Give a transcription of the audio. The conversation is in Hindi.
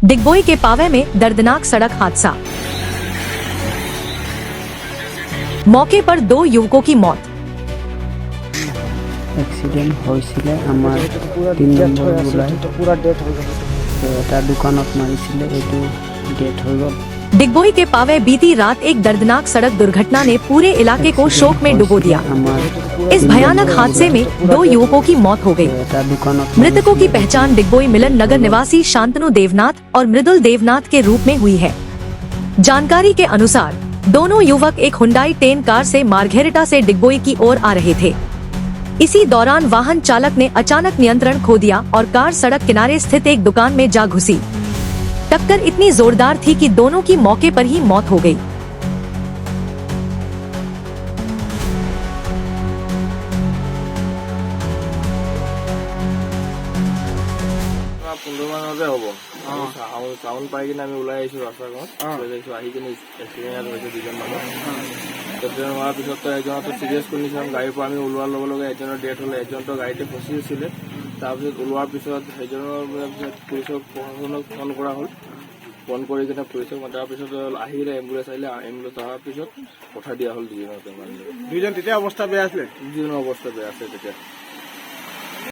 डिगबोई के पावे में दर्दनाक सड़क हादसा, मौके पर 2 युवकों की मौत। एक्सीडेंट হৈছিলে আমাৰ 3 নম্বৰ বুলাই পুৰা ডেথ হৈ গ'ল। এটা দোকানত মাৰিছিলে, এইটো ডেথ হৈ গ'ল। डिगबोई के पावे बीती रात एक दर्दनाक सड़क दुर्घटना ने पूरे इलाके को शोक में डुबो दिया। इस भयानक हादसे में 2 युवकों की मौत हो गई। मृतकों की पहचान डिगबोई मिलन नगर निवासी शांतनु देवनाथ और मृदुल देवनाथ के रूप में हुई है। जानकारी के अनुसार दोनों युवक एक हुंडई 10 कार से मार्घेरिटा से डिगबोई की ओर आ रहे थे। इसी दौरान वाहन चालक ने अचानक नियंत्रण खो दिया और कार सड़क किनारे स्थित एक दुकान में जा घुसी। टक्कर इतनी जोरदार थी कि दोनों की मौके पर ही मौत हो गई। চাউন পাই কিনে আমি ওলাই আহিছো ৰাস্তাখনত আহি কিনে এক্সিডেণ্ট হৈছে 2জন মানুহ। এক্সিডেণ্ট হোৱাৰ পিছত এজনতো চিৰিয়াছ কণ্ডিশ্যন, গাড়ীৰ পৰা আমি ওলোৱাৰ লগে লগে এজনৰ ডেথ হ'লে, এজনতো গাড়ীতে ফচি আছিলে। তাৰপিছত ওলোৱাৰ পিছত সেইজনৰ পুলিচক প্ৰশাসনক ফোন কৰা হ'ল। ফোন কৰি কিনে পুলিচক মতাৰ পিছত আহিলে এম্বুলেঞ্চ আহিলে, এম্বুলেঞ্চ অহাৰ পিছত পঠাই দিয়া হ'ল 2জনকে। 2জন তেতিয়া অৱস্থা বেয়া আছিলে? 2জনৰ অৱস্থা বেয়া আছে তেতিয়া।